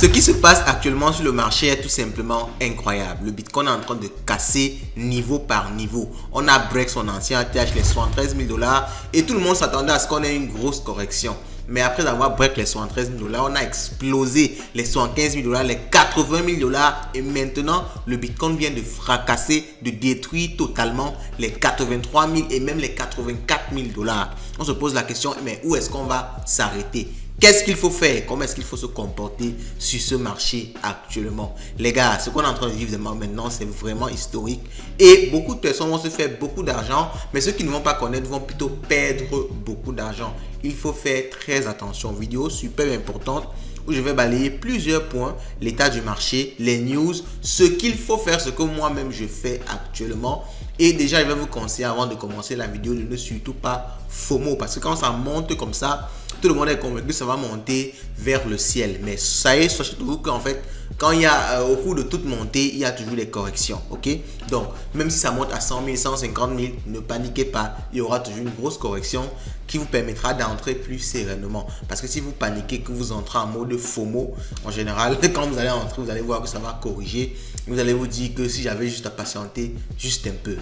Ce qui se passe actuellement sur le marché est tout simplement incroyable. Le Bitcoin est en train de casser niveau par niveau. On a break son ancien TH, les 73 000 $, et tout le monde s'attendait à ce qu'on ait une grosse correction. Mais après avoir break les 73 000 $, on a explosé les 75 000 $, les 80 000 $, et maintenant le Bitcoin vient de fracasser, de détruire totalement les 83 000 et même les 84 000 $. On se pose la question, mais où est-ce qu'on va s'arrêter? Qu'est-ce qu'il faut faire? Comment est-ce qu'il faut se comporter sur ce marché actuellement? Les gars, ce qu'on est en train de vivre maintenant, c'est vraiment historique. Et beaucoup de personnes vont se faire beaucoup d'argent, mais ceux qui ne vont pas connaître vont plutôt perdre beaucoup d'argent. Il faut faire très attention. Vidéo super importante où je vais balayer plusieurs points, l'état du marché, les news, ce qu'il faut faire, ce que moi-même je fais actuellement. Et déjà, je vais vous conseiller avant de commencer la vidéo de ne surtout pas FOMO, parce que quand ça monte comme ça, tout le monde est convaincu que ça va monter vers le ciel. Mais ça y est, sachez-vous qu'en fait, quand il y a au cours de toute montée, il y a toujours des corrections. Ok? Donc, même si ça monte à 100 000, 150 000, ne paniquez pas. Il y aura toujours une grosse correction qui vous permettra d'entrer plus sereinement. Parce que si vous paniquez, que vous entrez en mode FOMO, en général, quand vous allez entrer, vous allez voir que ça va corriger. Vous allez vous dire que si j'avais juste à patienter, juste un peu.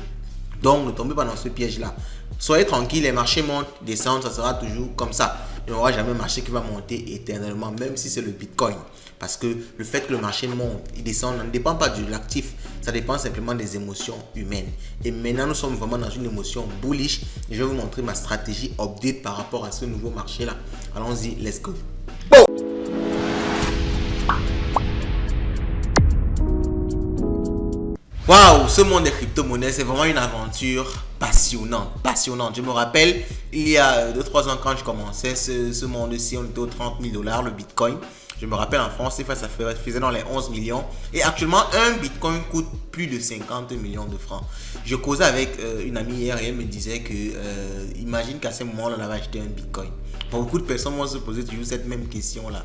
Donc, ne tombez pas dans ce piège-là. Soyez tranquille, les marchés montent, descendent, ça sera toujours comme ça. Il n'y aura jamais un marché qui va monter éternellement, même si c'est le Bitcoin. Parce que le fait que le marché monte et descende ne dépend pas de l'actif, ça dépend simplement des émotions humaines. Et maintenant, nous sommes vraiment dans une émotion bullish. Et je vais vous montrer ma stratégie update par rapport à ce nouveau marché-là. Allons-y, let's go. Waouh, ce monde des crypto-monnaies, c'est vraiment une aventure passionnante. Je me rappelle, il y a 2-3 ans quand je commençais ce monde-ci, on était aux 30 000 $, le Bitcoin. Je me rappelle en France, ça faisait dans les 11 millions. Et actuellement, un Bitcoin coûte plus de 50 millions de francs. Je causais avec une amie hier et elle me disait que, imagine qu'à ce moment-là, on avait acheté un Bitcoin. Beaucoup de personnes vont se poser toujours cette même question-là.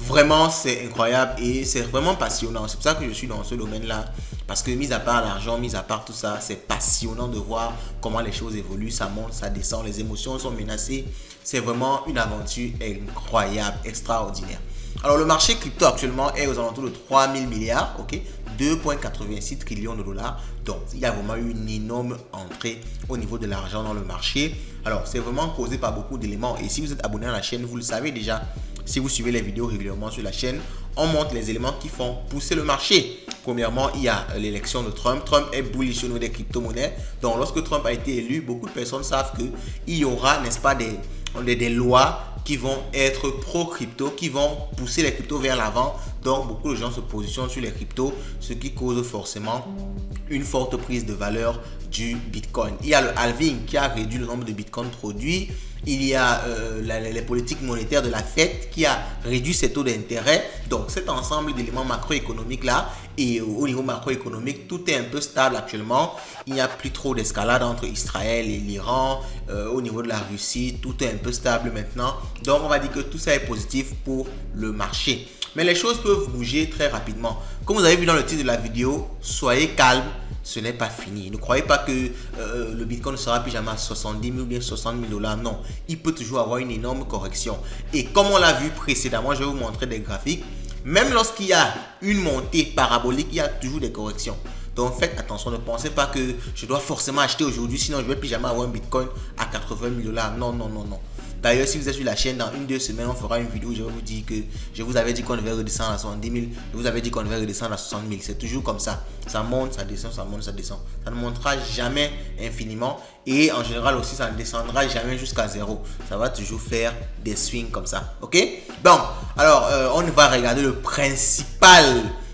Vraiment, c'est incroyable et c'est vraiment passionnant. C'est pour ça que je suis dans ce domaine-là. Parce que mis à part l'argent, mis à part tout ça, c'est passionnant de voir comment les choses évoluent. Ça monte, ça descend, les émotions sont menacées. C'est vraiment une aventure incroyable, extraordinaire. Alors, le marché crypto actuellement est aux alentours de 3 000 milliards, ok, 2,86 trillions de dollars. Donc, il y a vraiment eu une énorme entrée au niveau de l'argent dans le marché. Alors, c'est vraiment causé par beaucoup d'éléments. Et si vous êtes abonné à la chaîne, vous le savez déjà. Si vous suivez les vidéos régulièrement sur la chaîne, on montre les éléments qui font pousser le marché. Premièrement, il y a l'élection de Trump. Trump est bullish au niveau des crypto-monnaies. Donc, lorsque Trump a été élu, beaucoup de personnes savent qu'il y aura, n'est-ce pas, des lois qui vont être pro-crypto, qui vont pousser les cryptos vers l'avant. Donc, beaucoup de gens se positionnent sur les cryptos, ce qui cause forcément une forte prise de valeur du Bitcoin. Il y a le halving qui a réduit le nombre de Bitcoin produits. Il y a les politiques monétaires de la Fed qui a réduit ses taux d'intérêt. Donc, cet ensemble d'éléments macroéconomiques là, et au niveau macroéconomique, tout est un peu stable actuellement. Il n'y a plus trop d'escalade entre Israël et l'Iran. Au niveau de la Russie, tout est un peu stable maintenant. Donc, on va dire que tout ça est positif pour le marché. Mais les choses peuvent bouger très rapidement. Comme vous avez vu dans le titre de la vidéo, soyez calme. Ce n'est pas fini. Ne croyez pas que le Bitcoin ne sera plus jamais à 70 000 ou bien 60 000 $. Non, il peut toujours avoir une énorme correction. Et comme on l'a vu précédemment, je vais vous montrer des graphiques. Même lorsqu'il y a une montée parabolique, il y a toujours des corrections. Donc faites attention, ne pensez pas que je dois forcément acheter aujourd'hui, sinon je ne vais plus jamais avoir un Bitcoin à 80 000 $. Non. D'ailleurs, si vous êtes sur la chaîne, dans 1-2 semaines, on fera une vidéo où je vais vous dire que je vous avais dit qu'on devait redescendre à 70 000. Je vous avais dit qu'on devait redescendre à 60 000. C'est toujours comme ça. Ça monte, ça descend, ça monte, ça descend. Ça ne montera jamais infiniment. Et en général aussi, ça ne descendra jamais jusqu'à zéro. Ça va toujours faire des swings comme ça. Ok? Donc, alors, on va regarder le principal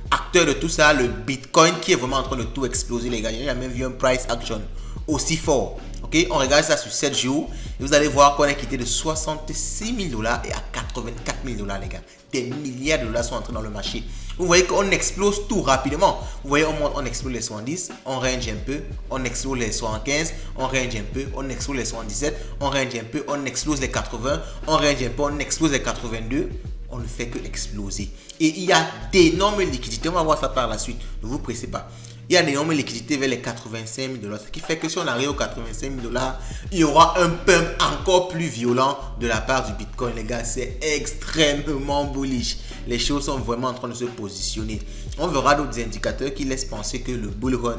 acteur de tout ça, le Bitcoin, qui est vraiment en train de tout exploser, les gars. J'ai jamais vu un price action aussi fort. Ok, on regarde ça sur 7 jours et vous allez voir qu'on est quitté de 66 000 $ et à 84 000 $, les gars. Des milliards de dollars sont entrés dans le marché. Vous voyez qu'on explose tout rapidement. Vous voyez, on explose les 70, on range un peu, on explose les 75, on range un peu, on explose les 77, on range un peu, on explose les 80, on range un peu, on explose les 82. On ne fait que exploser. Et il y a d'énormes liquidités. On va voir ça par la suite. Ne vous pressez pas. il y a une énorme liquidité vers les 85 000 dollars. Ce qui fait que si on arrive aux 85 000 dollars, il y aura un pump encore plus violent de la part du Bitcoin. Les gars, c'est extrêmement bullish. Les choses sont vraiment en train de se positionner. On verra d'autres indicateurs qui laissent penser que le bull run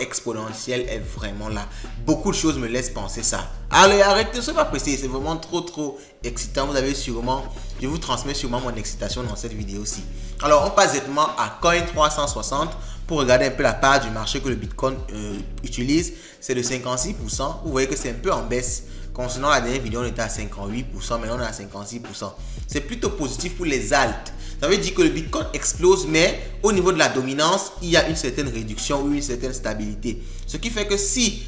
exponentiel est vraiment là. Beaucoup de choses me laissent penser ça. Allez, arrêtez, ne soyez pas pressés. C'est vraiment trop excitant. Vous avez sûrement, je vous transmets sûrement mon excitation dans cette vidéo aussi. Alors, on passe directement à Coin 360 pour regarder un peu la part du marché que le Bitcoin utilise. C'est de 56%. Vous voyez que c'est un peu en baisse. Concernant la dernière vidéo, on était à 58%. Maintenant, on est à 56%. C'est plutôt positif pour les alts. Ça veut dire que le Bitcoin explose, mais au niveau de la dominance, il y a une certaine réduction ou une certaine stabilité. Ce qui fait que si,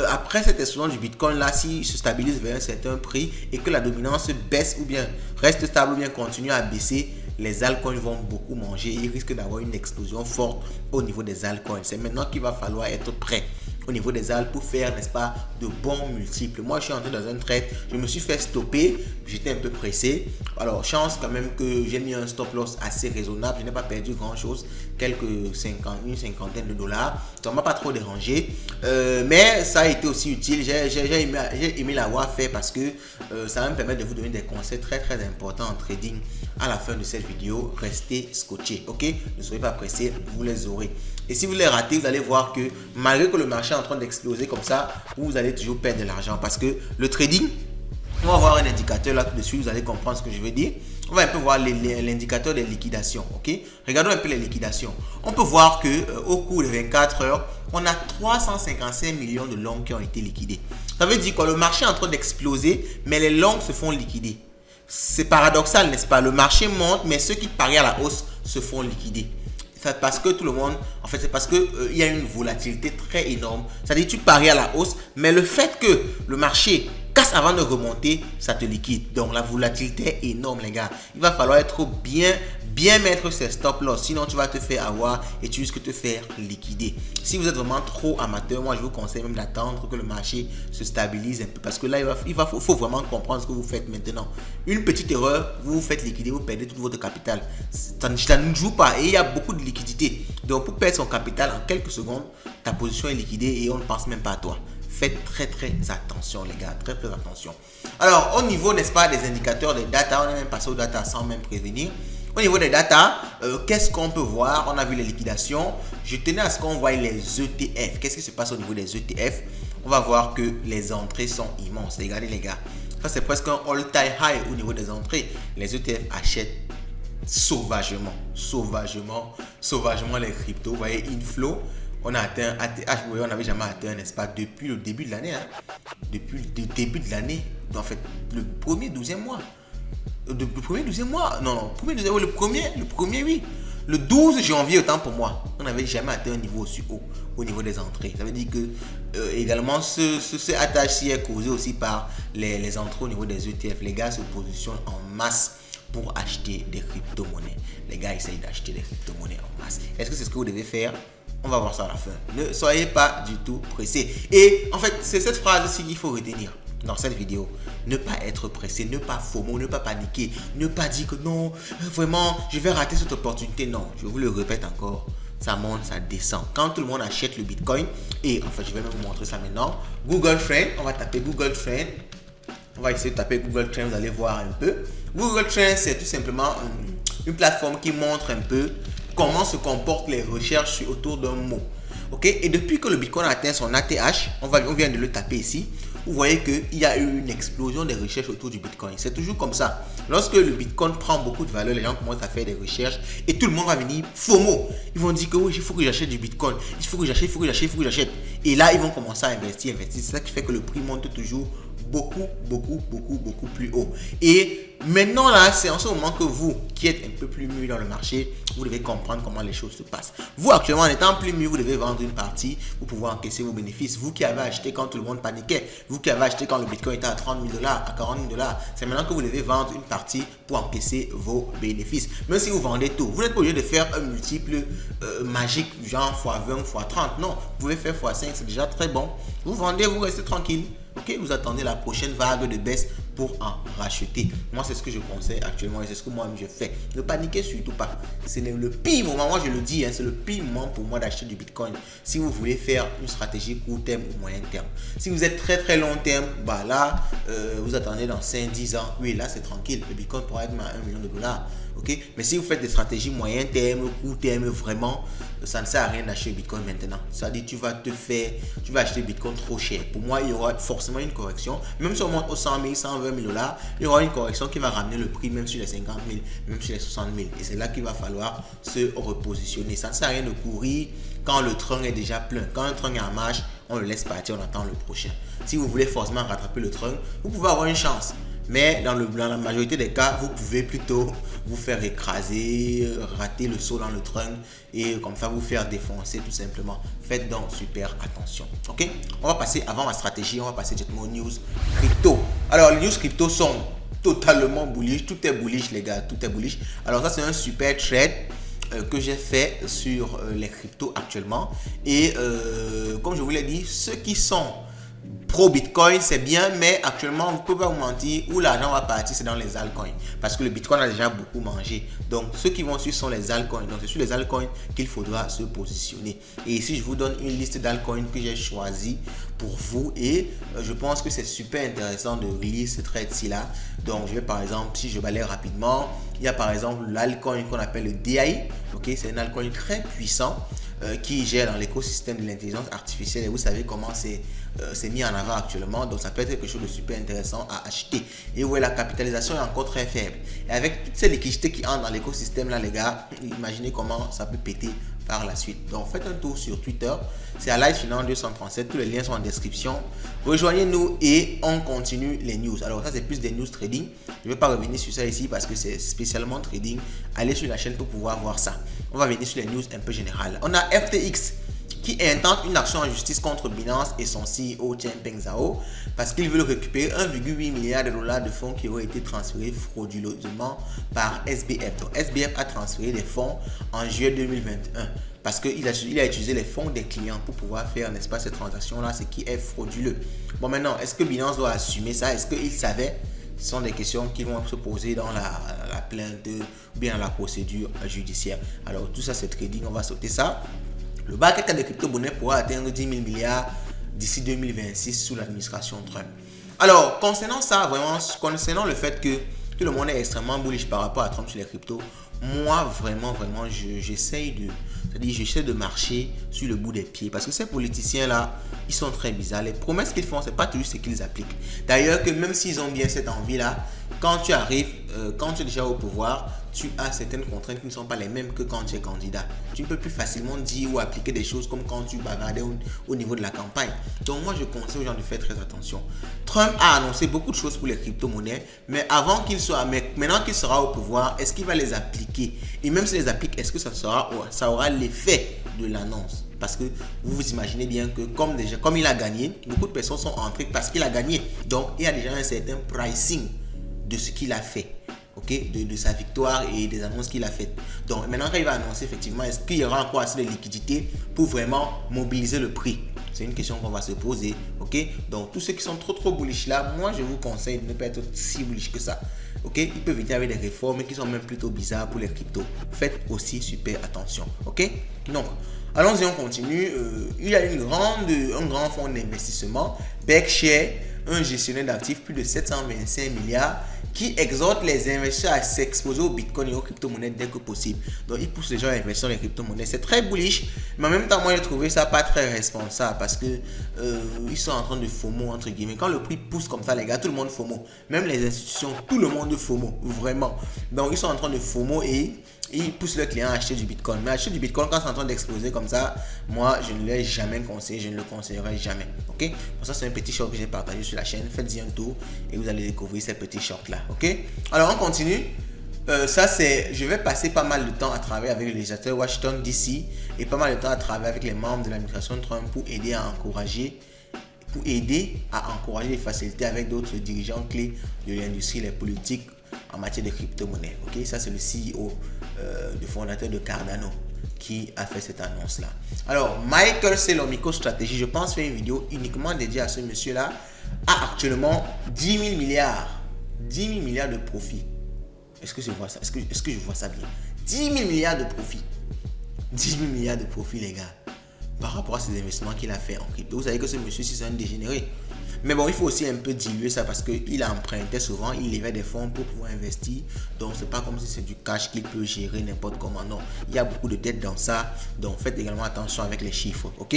après cette explosion du Bitcoin, là, s'il se stabilise vers un certain prix et que la dominance baisse ou bien reste stable ou bien continue à baisser, les altcoins vont beaucoup manger. Il risque d'avoir une explosion forte au niveau des altcoins. C'est maintenant qu'il va falloir être prêt au niveau des alt pour faire, n'est-ce pas, de bons multiples. Moi, je suis entré dans un trade, je me suis fait stopper, j'étais un peu pressé. Alors, chance quand même que j'ai mis un stop loss assez raisonnable, je n'ai pas perdu grand-chose, une cinquantaine de dollars. Ça ne m'a pas trop dérangé, mais ça a été aussi utile. J'ai aimé l'avoir fait parce que ça va me permettre de vous donner des conseils très importants en trading. À la fin de cette vidéo, restez scotchés, ok? Ne soyez pas pressés, vous les aurez. Et si vous les ratez, vous allez voir que malgré que le marché est en train d'exploser comme ça, vous allez toujours perdre de l'argent parce que le trading, on va voir un indicateur là-dessus, vous allez comprendre ce que je veux dire. On va un peu voir l'indicateur des liquidations, ok? Regardons un peu les liquidations. On peut voir que au cours de 24 heures, on a 355 millions de longs qui ont été liquidés. Ça veut dire que le marché est en train d'exploser, mais les longs se font liquider. C'est paradoxal, n'est-ce pas? Le marché monte, mais ceux qui parient à la hausse se font liquider. C'est parce que tout le monde, en fait, c'est parce que il y a une volatilité très énorme. C'est-à-dire, tu paries à la hausse, mais le fait que le marché casse avant de remonter, ça te liquide. Donc, la volatilité est énorme, les gars. Il va falloir être bien mettre ses stop loss. Sinon, tu vas te faire avoir et tu risques de te faire liquider. Si vous êtes vraiment trop amateur, moi, je vous conseille même d'attendre que le marché se stabilise un peu. Parce que là, faut vraiment comprendre ce que vous faites maintenant. Une petite erreur, vous vous faites liquider, vous perdez tout votre capital. Ça ne joue pas et il y a beaucoup de liquidité. Donc, pour perdre son capital en quelques secondes, ta position est liquidée et on ne pense même pas à toi. Faites très attention, les gars, très attention. Alors, au niveau, n'est-ce pas, des indicateurs, des data, on est même passé aux data sans même prévenir. Au niveau des data, qu'est-ce qu'on peut voir? On a vu les liquidations. Je tenais à ce qu'on voie les ETF. Qu'est-ce qui se passe au niveau des ETF? On va voir que les entrées sont immenses. Regardez, les gars, ça c'est presque un all-time high au niveau des entrées. Les ETF achètent sauvagement les cryptos. Vous voyez, inflow. On a atteint ATH, on n'avait jamais atteint, n'est-ce pas, depuis le début de l'année. Depuis le début de l'année, en fait, le premier 12e mois. Le premier 12e mois, le premier, oui. Le 12 janvier, autant pour moi, on n'avait jamais atteint un niveau aussi haut au niveau des entrées. Ça veut dire que également, ce ATH-ci est causé aussi par les entrées au niveau des ETF. Les gars se positionnent en masse pour acheter des crypto-monnaies. Les gars essayent d'acheter des crypto-monnaies en masse. Est-ce que c'est ce que vous devez faire? On va voir ça à la fin. Ne soyez pas du tout pressés. Et en fait, c'est cette phrase-ci qu'il faut retenir dans cette vidéo. Ne pas être pressé, ne pas FOMO, ne pas paniquer, ne pas dire que non, vraiment, je vais rater cette opportunité. Non, je vous le répète encore, ça monte, ça descend. Quand tout le monde achète le Bitcoin, et en fait, je vais même vous montrer ça maintenant. Google Trend, on va taper Google Trend. On va essayer de taper Google Trend, vous allez voir un peu. Google Trend, c'est tout simplement une plateforme qui montre un peu comment se comportent les recherches autour d'un mot. Ok, et depuis que le Bitcoin a atteint son ATH, on vient de le taper ici, vous voyez qu'il y a eu une explosion des recherches autour du Bitcoin. C'est toujours comme ça. Lorsque le Bitcoin prend beaucoup de valeur, les gens commencent à faire des recherches et tout le monde va venir FOMO. Ils vont dire que oui, il faut que j'achète du Bitcoin. Il faut que j'achète. Et là, ils vont commencer à investir. C'est ça qui fait que le prix monte toujours beaucoup plus haut. Et maintenant là, c'est en ce moment que vous qui êtes un peu plus mûr dans le marché, vous devez comprendre comment les choses se passent. Vous actuellement, en étant plus mûr, vous devez vendre une partie pour pouvoir encaisser vos bénéfices. Vous qui avez acheté quand tout le monde paniquait, vous qui avez acheté quand le Bitcoin était à 30 000 $, à 40 000 $, c'est maintenant que vous devez vendre une partie pour encaisser vos bénéfices. Même si vous vendez tout, vous n'êtes pas obligé de faire un multiple magique, genre x20, x30. Non, vous pouvez faire x5, c'est déjà très bon. Vous vendez, vous restez tranquille. Ok, vous attendez la prochaine vague de baisse pour en racheter. Moi, c'est ce que je conseille actuellement et c'est ce que moi-même je fais. Ne paniquez surtout pas. C'est le pire moment, moi je le dis, c'est le pire moment pour moi d'acheter du Bitcoin. Si vous voulez faire une stratégie court terme ou moyen terme. Si vous êtes très très long terme, bah là, vous attendez dans 5-10 ans. Oui, là c'est tranquille. Le Bitcoin pourra être à $1 million. Ok, mais si vous faites des stratégies moyen terme, court terme, vraiment, ça ne sert à rien d'acheter Bitcoin maintenant. C'est-à-dire tu vas acheter Bitcoin trop cher. Pour moi, il y aura forcément une correction. Même si on monte aux 100 000, 120 000 $, il y aura une correction qui va ramener le prix même sur les 50 000, même sur les 60 000. Et c'est là qu'il va falloir se repositionner. Ça ne sert à rien de courir quand le train est déjà plein. Quand le train est en marche, on le laisse partir, on attend le prochain. Si vous voulez forcément rattraper le train, vous pouvez avoir une chance. Mais dans la majorité des cas, vous pouvez plutôt vous faire écraser, rater le saut dans le train et comme ça vous faire défoncer tout simplement. Faites donc super attention. Ok, on va passer avant ma stratégie, on va passer directement aux news crypto. Alors les news crypto sont totalement bullish, tout est bullish les gars, tout est bullish. Alors ça c'est un super trade que j'ai fait sur les cryptos actuellement et comme je vous l'ai dit, ceux qui sont pro Bitcoin c'est bien, mais actuellement vous pouvez pas vous mentir, où l'argent va partir c'est dans les altcoins parce que le Bitcoin a déjà beaucoup mangé. Donc ceux qui vont suivre sont les altcoins, donc c'est sur les altcoins qu'il faudra se positionner. Et ici je vous donne une liste d'altcoins que j'ai choisi pour vous et je pense que c'est super intéressant de lire ce trade ci là. Donc je vais par exemple, si je balaye rapidement, il y a par exemple l'altcoin qu'on appelle le DAI. Ok, c'est un altcoin très puissant qui gère dans l'écosystème de l'intelligence artificielle et vous savez comment c'est mis en avant actuellement, donc ça peut être quelque chose de super intéressant à acheter. Et où la capitalisation est encore très faible et avec toutes ces liquidités qui entrent dans l'écosystème là les gars, imaginez comment ça peut péter par la suite. Donc faites un tour sur Twitter, c'est à Live Finance 237, tous les liens sont en description. Rejoignez-nous et on continue les news. Alors ça c'est plus des news trading, je ne vais pas revenir sur ça ici parce que c'est spécialement trading. Allez sur la chaîne pour pouvoir voir ça. On va venir sur les news un peu générales. On a FTX qui intente une action en justice contre Binance et son CEO Changpeng Zhao parce qu'ils veulent récupérer 1,8 milliard de dollars de fonds qui auraient été transférés frauduleusement par SBF. Donc SBF a transféré des fonds en juillet 2021 parce qu'il a utilisé les fonds des clients pour pouvoir faire, n'est-ce pas, cette transaction-là, ce qui est frauduleux. Bon, maintenant, est-ce que Binance doit assumer ça? Est-ce qu'il savait? Ce sont des questions qui vont se poser dans la plainte ou bien dans la procédure judiciaire. Alors, tout ça, c'est trading, on va sauter ça. Le market cap des crypto-monnaies pourra atteindre 10 000 milliards d'ici 2026 sous l'administration Trump. Alors, concernant ça, vraiment, concernant le fait que tout le monde est extrêmement bullish par rapport à Trump sur les cryptos, moi, vraiment, j'essaie de marcher sur le bout des pieds parce que ces politiciens-là, ils sont très bizarres. Les promesses qu'ils font, c'est pas toujours ce qu'ils appliquent. D'ailleurs, que même s'ils ont bien cette envie-là, quand tu arrives, quand tu es déjà au pouvoir, tu as certaines contraintes qui ne sont pas les mêmes que quand tu es candidat. Tu ne peux plus facilement dire ou appliquer des choses comme quand tu bavardais au niveau de la campagne. Donc moi, je conseille aux gens de faire très attention. Trump a annoncé beaucoup de choses pour les crypto-monnaies, mais maintenant qu'il sera au pouvoir, est-ce qu'il va les appliquer? Et même s'il les applique, est-ce que ça aura l'effet de l'annonce? Parce que vous vous imaginez bien que comme il a gagné, beaucoup de personnes sont entrées parce qu'il a gagné. Donc il y a déjà un certain pricing de ce qu'il a fait. Okay, de sa victoire et des annonces qu'il a faites. Donc maintenant quand il va annoncer effectivement, est-ce qu'il y aura encore assez de liquidités pour vraiment mobiliser le prix? C'est une question qu'on va se poser. Ok, donc tous ceux qui sont trop bullish là, moi je vous conseille de ne pas être si bullish que ça. Ok, ils peuvent venir avec des réformes qui sont même plutôt bizarres pour les cryptos. Faites aussi super attention. Ok, donc allons-y, on continue. Il y a un grand fonds d'investissement, Berkshire, un gestionnaire d'actifs plus de 725 milliards, qui exhorte les investisseurs à s'exposer au Bitcoin et aux crypto-monnaies dès que possible. Donc, il pousse les gens à investir dans les crypto-monnaies. C'est très bullish, mais en même temps, moi, j'ai trouvé ça pas très responsable parce que ils sont en train de FOMO, entre guillemets. Quand le prix pousse comme ça, les gars, tout le monde FOMO. Même les institutions, tout le monde FOMO, vraiment. Donc, ils sont en train de FOMO et ils poussent leurs clients à acheter du Bitcoin. Mais acheter du Bitcoin quand c'est en train d'exploser comme ça, moi, je ne l'ai jamais conseillé, je ne le conseillerai jamais. Ok? Pour ça, c'est un petit short que j'ai partagé sur la chaîne. Faites-y un tour et vous allez découvrir ces petits shorts-là. Ok? Alors, on continue. Je vais passer pas mal de temps à travailler avec le législateur Washington DC et pas mal de temps à travailler avec les membres de l'administration Trump pour aider à encourager et faciliter avec d'autres dirigeants clés de l'industrie, les politiques en matière de crypto-monnaie. Ok, ça c'est le CEO, le fondateur de Cardano qui a fait cette annonce-là. Alors, Michael Saylor, MicroStrategy, je pense faire une vidéo uniquement dédiée à ce monsieur-là, a actuellement 10 000 milliards 10 000 milliards de profits. Est-ce que je vois ça? Est-ce que je vois ça bien? 10 000 milliards de profits. 10 000 milliards de profits, les gars. Par rapport à ces investissements qu'il a fait en crypto. Vous savez que ce monsieur, c'est un dégénéré. Mais bon, il faut aussi un peu diluer ça parce qu'il empruntait souvent, il levait des fonds pour pouvoir investir. Donc, c'est pas comme si c'est du cash qu'il peut gérer n'importe comment. Non, il y a beaucoup de dettes dans ça. Donc, faites également attention avec les chiffres. Ok?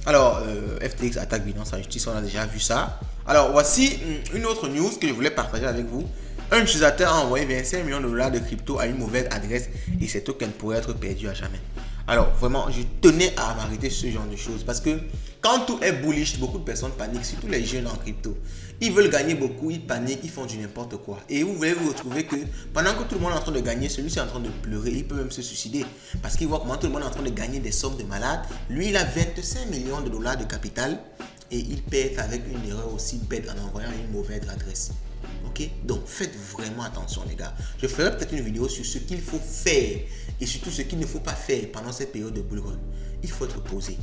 Alors, FTX attaque Binance en justice, on a déjà vu ça. Alors, voici une autre news que je voulais partager avec vous. Un utilisateur a envoyé 25 millions de dollars de crypto à une mauvaise adresse et ces tokens pourraient être perdus à jamais. Alors, vraiment, je tenais à m'arrêter sur ce genre de choses parce que quand tout est bullish, beaucoup de personnes paniquent, surtout les jeunes en crypto. Ils veulent gagner beaucoup, ils paniquent, ils font du n'importe quoi. Et vous voulez vous retrouver que pendant que tout le monde est en train de gagner, celui-ci est en train de pleurer, il peut même se suicider. Parce qu'il voit comment tout le monde est en train de gagner des sommes de malades. Lui, il a 25 millions de dollars de capital et il perd avec une erreur aussi bête en envoyant une mauvaise adresse. Ok, donc faites vraiment attention les gars. Je ferai peut-être une vidéo sur ce qu'il faut faire et surtout ce qu'il ne faut pas faire pendant cette période de bull run. Il faut être posé.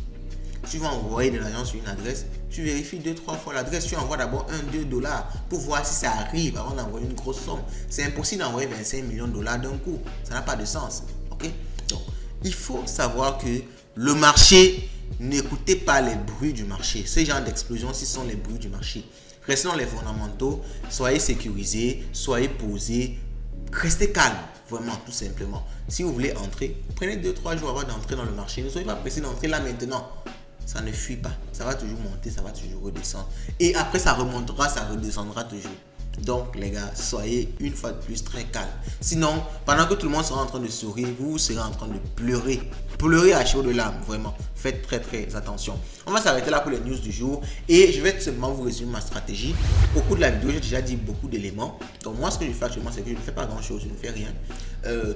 Tu vas envoyer de l'argent sur une adresse, tu vérifies 2-3 fois l'adresse, tu envoies d'abord 1-2 dollars pour voir si ça arrive avant d'envoyer une grosse somme. C'est impossible d'envoyer 25 millions de dollars d'un coup. Ça n'a pas de sens. Ok, donc il faut savoir que le marché, n'écoutez pas les bruits du marché. Ces genres d'explosions, ce sont les bruits du marché. Restez dans les fondamentaux, soyez sécurisés, soyez posés, restez calme, vraiment, tout simplement. Si vous voulez entrer, prenez 2-3 jours avant d'entrer dans le marché. Ne soyez pas pressé d'entrer là maintenant. Ça ne fuit pas. Ça va toujours monter, ça va toujours redescendre. Et après, ça remontera, ça redescendra toujours. Donc, les gars, soyez une fois de plus très calme. Sinon, pendant que tout le monde sera en train de sourire, vous serez en train de pleurer. Pleurer à chaud de larmes, vraiment. Faites très très attention. On va s'arrêter là pour les news du jour. Et je vais tout simplement vous résumer ma stratégie. Au cours de la vidéo, j'ai déjà dit beaucoup d'éléments. Donc, moi, ce que je fais actuellement, c'est que je ne fais pas grand chose. Je ne fais rien.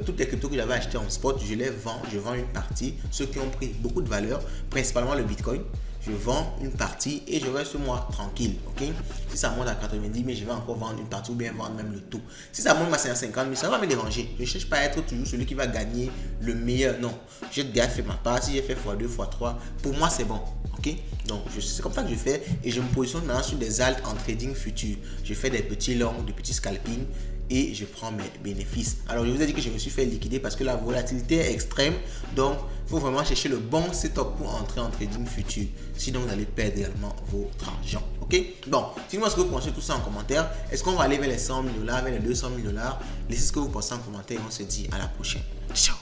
Toutes les cryptos que j'avais achetées en spot, je les vends. Je vends une partie. Ceux qui ont pris beaucoup de valeur, principalement le Bitcoin. Je vends une partie et je reste moi tranquille, ok? Si ça monte à 90 000, je vais encore vendre une partie ou bien vendre même le tout. Si ça monte à 50 000, ça va me déranger. Je ne cherche pas à être toujours celui qui va gagner le meilleur. Non, j'ai déjà fait ma part. Si j'ai fait x2, x3, pour moi c'est bon, ok? Donc c'est comme ça que je fais et je me positionne maintenant sur des alts en trading futur. Je fais des petits longs, des petits scalping et je prends mes bénéfices. Alors je vous ai dit que je me suis fait liquider parce que la volatilité est extrême. Donc il faut vraiment chercher le bon setup pour entrer en trading futur. Sinon vous allez perdre également votre argent. Ok? Bon, dites-moi ce que vous pensez de tout ça en commentaire. Est-ce qu'on va aller vers les 100 000 dollars, vers les 200 000 dollars? Laissez ce que vous pensez en commentaire et on se dit à la prochaine. Ciao!